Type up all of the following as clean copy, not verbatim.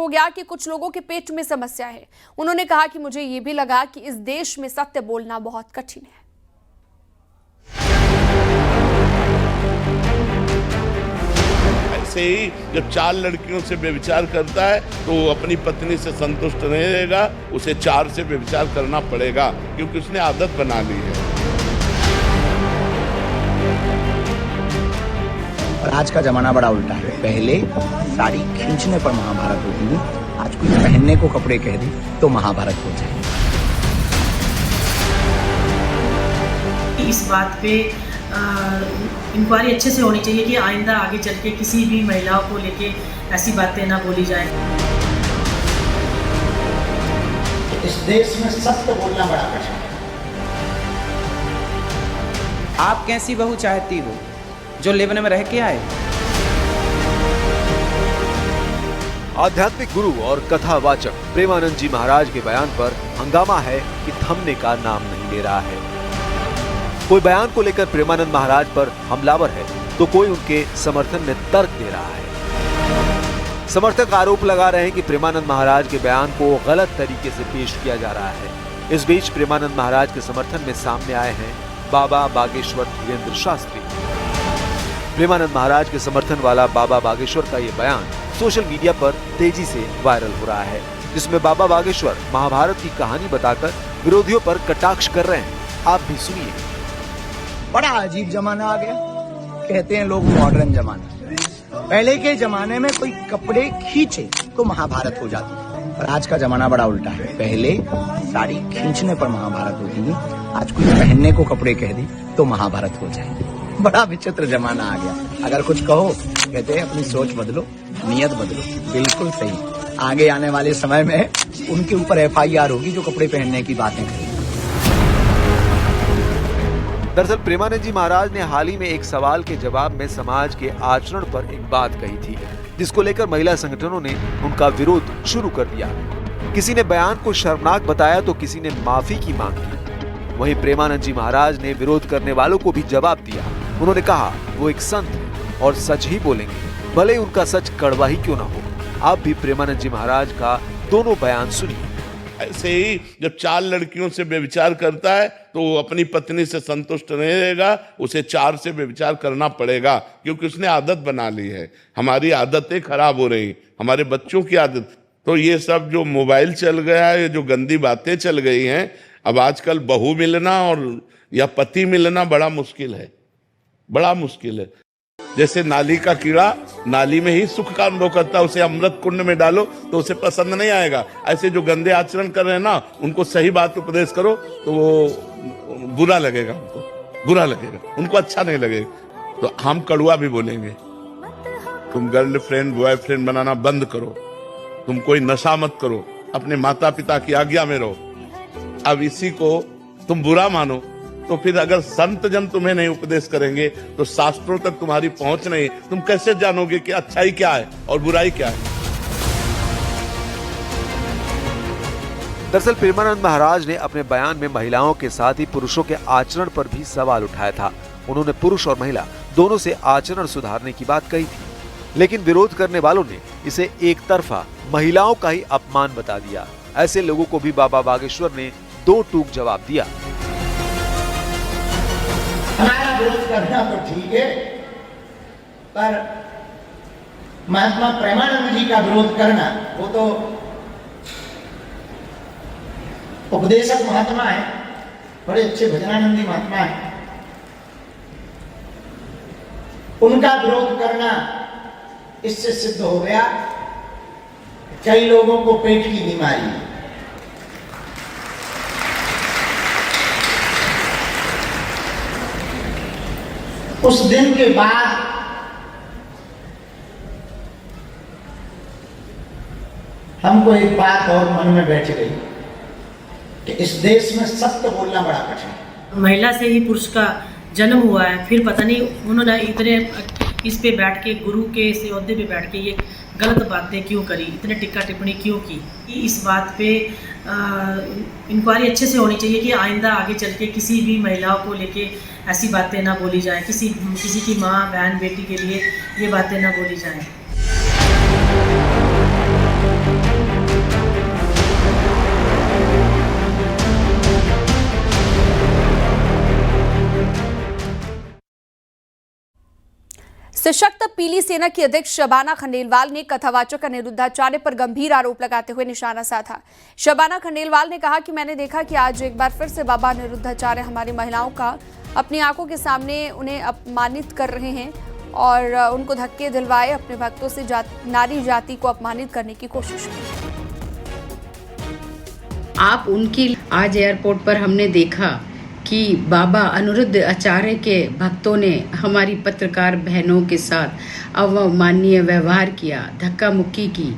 हो गया कि कुछ लोगों के पेट में समस्या है। उन्होंने कहा कि मुझे ये भी लगा कि इस देश में सत्य बोलना बहुत कठिन है। ऐसे ही जब 4 लड़कियों से व्यभिचार करता है तो वो अपनी पत्नी से संतुष्ट नहीं रहेगा, उसे 4 से व्यभिचार करना पड़ेगा, क्योंकि उसने आदत बना ली है। और आज का जमाना बड़ा उल्टा है। पहले साड़ी खींचने पर महाभारत होती थी, आज कोई पहनने को कपड़े कह दे तो महाभारत हो जाए। इस बात पे इंक्वायरी अच्छे से होनी चाहिए कि आइंदा आगे चल के किसी भी महिलाओं को लेके ऐसी बातें ना बोली जाए। इस देश में सत्य बोलना बड़ा कठिन है। आप कैसी बहू चाहती हो जो लेबन में रह के आए? आध्यात्मिक गुरु और कथावाचक प्रेमानंद जी महाराज के बयान पर हंगामा है कि थमने का नाम नहीं ले रहा है। कोई बयान को लेकर प्रेमानंद महाराज पर हमलावर है तो कोई उनके समर्थन में तर्क दे रहा है। समर्थक आरोप लगा रहे हैं कि प्रेमानंद महाराज के बयान को गलत तरीके से पेश किया जा रहा है। इस बीच प्रेमानंद महाराज के समर्थन में सामने आए हैं बाबा बागेश्वर धीरेन्द्र शास्त्री। प्रेमानंद महाराज के समर्थन वाला बाबा बागेश्वर का ये बयान सोशल मीडिया पर तेजी से वायरल हो रहा है, जिसमें बाबा बागेश्वर महाभारत की कहानी बताकर विरोधियों पर कटाक्ष कर रहे हैं। आप भी सुनिए। बड़ा अजीब जमाना आ गया, कहते हैं लोग मॉडर्न जमाना। पहले के जमाने में कोई कपड़े खींचे तो महाभारत हो जाती थी, और आज का जमाना बड़ा उल्टा है। पहले साड़ी खींचने पर महाभारत होती थी, आज कोई पहनने को कपड़े कह दे तो महाभारत हो जाए। बड़ा विचित्र जमाना आ गया। अगर कुछ कहो कहते हैं अपनी सोच बदलो, नियत बदलो। बिल्कुल सही। आगे आने वाले समय में उनके ऊपर FIR होगी जो कपड़े पहनने की बातें करें। दरअसल प्रेमानंद जी महाराज ने हाल ही में एक सवाल के जवाब में समाज के आचरण पर एक बात कही थी, जिसको लेकर महिला संगठनों ने उनका विरोध शुरू कर दिया। किसी ने बयान को शर्मनाक बताया तो किसी ने माफी की मांग की। वहीं प्रेमानंद जी महाराज ने विरोध करने वालों को भी जवाब दिया। उन्होंने कहा वो एक संत हैं और सच ही बोलेंगे, भले उनका सच कड़वा ही क्यों ना हो। आप भी प्रेमानंद जी महाराज का दोनों बयान सुनिए। ऐसे ही जब 4 लड़कियों से व्यभिचार करता है तो वो अपनी पत्नी से संतुष्ट नहीं रहेगा, उसे 4 से व्यभिचार करना पड़ेगा, क्योंकि उसने आदत बना ली है। हमारी आदतें खराब हो रही, हमारे बच्चों की आदत। तो ये सब जो मोबाइल चल गया है, जो गंदी बातें चल गई हैं, अब आजकल बहू मिलना और या पति मिलना बड़ा मुश्किल है, बड़ा मुश्किल है। जैसे नाली का कीड़ा नाली में ही सुख का अनुभव करता है, उसे अमृत कुंड में डालो तो उसे पसंद नहीं आएगा। ऐसे जो गंदे आचरण कर रहे हैं ना, उनको सही बात उपदेश करो तो वो बुरा लगेगा, उनको बुरा लगेगा, उनको अच्छा नहीं लगेगा। तो हम कड़वा भी बोलेंगे, तुम गर्लफ्रेंड बॉयफ्रेंड बनाना बंद करो, तुम कोई नशा मत करो, अपने माता पिता की आज्ञा में रहो। अब इसी को तुम बुरा मानो तो फिर अगर संत जन तुम्हें नहीं उपदेश करेंगे तो शास्त्रों तक तुम्हारी पहुंच नहीं, तुम कैसे जानोगे कि अच्छाई क्या है और बुराई क्या है। दरअसल प्रेमानंद महाराज ने अपने बयान में महिलाओं के साथ ही पुरुषों के आचरण पर भी सवाल उठाया था। उन्होंने पुरुष और महिला दोनों से आचरण सुधारने की बात कही थी, लेकिन विरोध करने वालों ने इसे एक तरफा महिलाओं का ही अपमान बता दिया। ऐसे लोगों को भी बाबा बागेश्वर ने 2 टूक जवाब दिया। हमारा विरोध करना तो ठीक है, पर महात्मा प्रेमानंद जी का विरोध करना, वो तो उपदेशक महात्मा है, बड़े अच्छे भजनानंदी महात्मा है, उनका विरोध करना इससे सिद्ध हो गया कई लोगों को पेट की बीमारी है। उस दिन के बाद हमको एक बात और मन में बैठ गई कि इस देश में सत्य बोलना बड़ा कठिन है। महिला से ही पुरुष का जन्म हुआ है, फिर पता नहीं उन्होंने इतने इस पे बैठ के गुरु के इस ओहदे पे बैठ के ये गलत बातें क्यों करी, इतने टिक्का टिप्पणी क्यों की। इस बात पे इंक्वायरी अच्छे से होनी चाहिए कि आइंदा आगे चल के किसी भी महिलाओं को लेके ऐसी बातें ना बोली जाए, किसी की माँ बहन बेटी के लिए ये बातें ना बोली जाएं। सशक्त पीली सेना की अध्यक्ष शबाना खंडेलवाल ने कथावाचक अनिरुद्धाचार्य पर गंभीर आरोप लगाते हुए निशाना साधा। शबाना खंडेलवाल ने कहा कि मैंने देखा कि आज एक बार फिर से बाबा अनिरुद्धाचार्य हमारी महिलाओं का अपनी आंखों के सामने उन्हें अपमानित कर रहे हैं और उनको धक्के दिलवाए अपने भक्तों से नारी जाति को अपमानित करने की कोशिश की। आप उनकी आज एयरपोर्ट पर हमने देखा कि बाबा अनिरुद्ध आचार्य के भक्तों ने हमारी पत्रकार बहनों के साथ अवमाननीय व्यवहार किया, धक्का मुक्की की।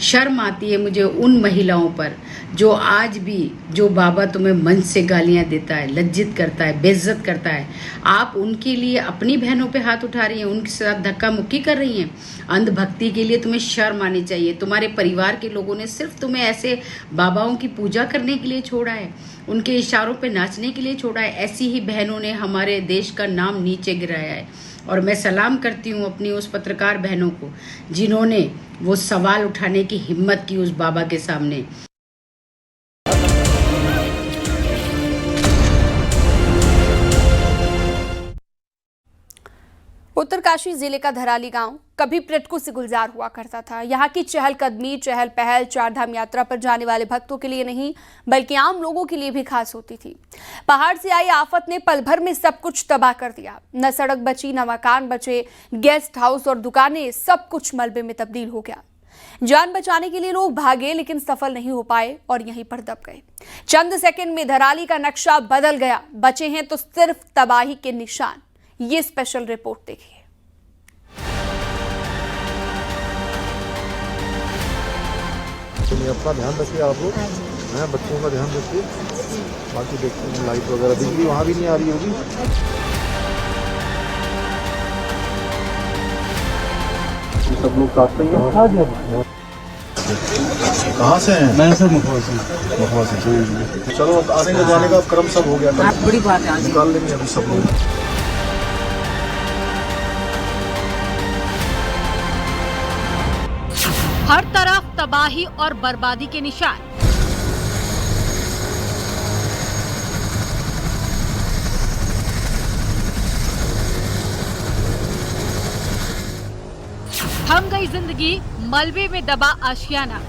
शर्म आती है मुझे उन महिलाओं पर जो आज भी जो बाबा तुम्हें मन से गालियां देता है, लज्जित करता है, बेइज्जत करता है। आप उनके लिए अपनी बहनों पे हाथ उठा रही हैं, उनके साथ धक्का मुक्की कर रही हैं। अंधभक्ति के लिए तुम्हें शर्म आनी चाहिए। तुम्हारे परिवार के लोगों ने सिर्फ तुम्हें ऐसे बाबाओं की पूजा करने के लिए छोड़ा है, उनके इशारों पे नाचने के लिए छोड़ा है। ऐसी ही बहनों ने हमारे देश का नाम नीचे गिराया है और मैं सलाम करती हूँ अपनी उस पत्रकार बहनों को जिन्होंने वो सवाल उठाने की हिम्मत की उस बाबा के सामने। उत्तरकाशी जिले का धराली गांव कभी पर्यटकों से गुलजार हुआ करता था। यहाँ की चहलकदमी, चहल पहल चारधाम यात्रा पर जाने वाले भक्तों के लिए नहीं बल्कि आम लोगों के लिए भी खास होती थी। पहाड़ से आई आफत ने पल भर में सब कुछ तबाह कर दिया। न सड़क बची, न मकान बचे, गेस्ट हाउस और दुकानें, सब कुछ मलबे में तब्दील हो गया। जान बचाने के लिए लोग भागे लेकिन सफल नहीं हो पाए और यहीं पर दब गए। चंद सेकंड में धराली का नक्शा बदल गया। बचे हैं तो सिर्फ तबाही के निशान। ये स्पेशल रिपोर्ट देखिए। अपना ध्यान रखिए, आप लोग हैं, बच्चों का ध्यान रखिए। बाकी देखते हैं लाइट वगैरह, बिजली वहाँ भी नहीं आ रही होगी। सब लोग काटते हैं। कहाँ से हैं? मैं सर मखवा से। चलो आने के जाने का क्रम सब हो गया। बड़ी बात है, निकाल लेंगे अभी सब लोग। हर तरफ तबाही और बर्बादी के निशान। थम गई जिंदगी, मलबे में दबा आशियाना।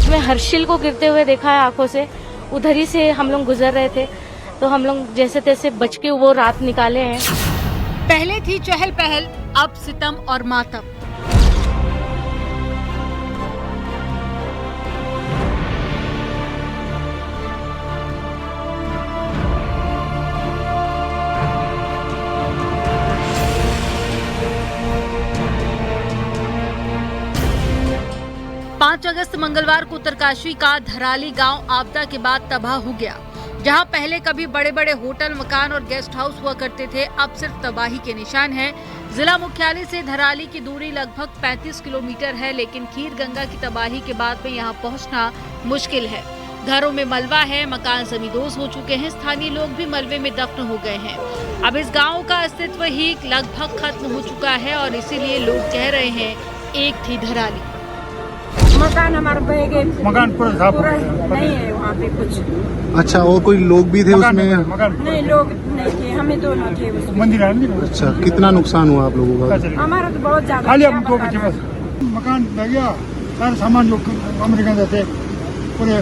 मैं हर्षिल को गिरते हुए देखा है आंखों से। उधर ही से हम लोग गुजर रहे थे तो हम लोग जैसे तैसे बच के वो रात निकाले हैं। पहले थी चहल पहल, अब सितम और मातम। अगस्त मंगलवार को उत्तरकाशी का धराली गांव आपदा के बाद तबाह हो गया। जहां पहले कभी बड़े बड़े होटल, मकान और गेस्ट हाउस हुआ करते थे, अब सिर्फ तबाही के निशान है। जिला मुख्यालय से धराली की दूरी लगभग 35 किलोमीटर है, लेकिन खीर गंगा की तबाही के बाद में यहां पहुंचना मुश्किल है। घरों में मलबा है, मकान जमींदोज हो चुके हैं, स्थानीय लोग भी मलबे में दफन हो गए हैं। अब इस गाँव का अस्तित्व ही लगभग खत्म हो चुका है और इसीलिए लोग कह रहे हैं, एक थी धराली। मकान हमारे बह गए, मकान पूरा नहीं है वहाँ पे कुछ। अच्छा, और कोई लोग भी थे उसमें? नहीं, लोग नहीं थे, हमें दोनों थे उसमें। मंदिर। अच्छा, कितना नुकसान हुआ आप लोगों का? हमारा तो बहुत ज्यादा। मकान बह गया, सारे सामान जो अमेरिका से थे पूरे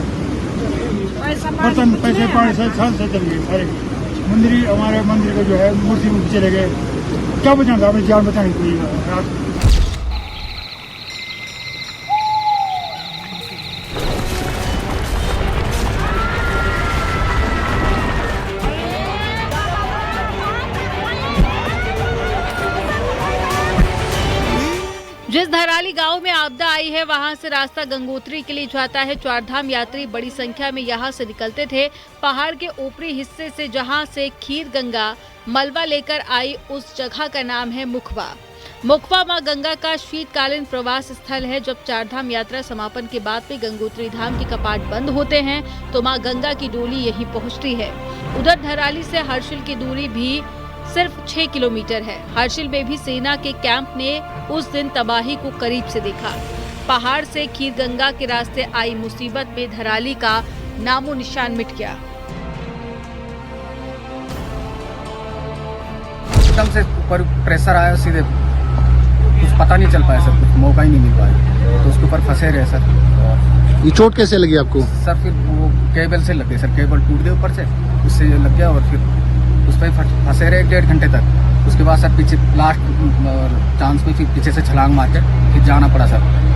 बर्तन, पैसे, पानी से चले गए सारे। मंदिर, हमारे मंदिर का जो है मूर्ति भी चले गए। क्या बचाना, हमें जान बचानी पड़ी। जिस धराली गांव में आपदा आई है, वहां से रास्ता गंगोत्री के लिए जाता है। चारधाम यात्री बड़ी संख्या में यहां से निकलते थे। पहाड़ के ऊपरी हिस्से से जहां से खीर गंगा मलबा लेकर आई, उस जगह का नाम है मुखवा। मुखवा मां गंगा का शीतकालीन प्रवास स्थल है। जब चारधाम यात्रा समापन के बाद भी गंगोत्री धाम के कपाट बंद होते हैं तो मां गंगा की डोली यहीं पहुंचती है। उधर धराली से हर्षिल की दूरी भी सिर्फ 6 किलोमीटर है। हर्षिल में भी सेना के कैंप ने उस दिन तबाही को करीब से देखा। पहाड़ से खीर गंगा के रास्ते आई मुसीबत में धराली का नामो निशान मिट गया। एकदम से ऊपर प्रेशर आया, सीधे कुछ पता नहीं चल पाया सर, कुछ मौका ही नहीं मिल पाया, तो उसके ऊपर फंसे रहे सर। ये चोट कैसे लगी आपको? सर फिर वो केबल से लग गई सर, केबल टूट गया ऊपर से, उससे लग गया और फिर उस पर फंसे रहे 1.5 घंटे तक। उसके बाद सर पीछे लास्ट चांस पे फिर पीछे से छलांग मार के फिर जाना पड़ा सर।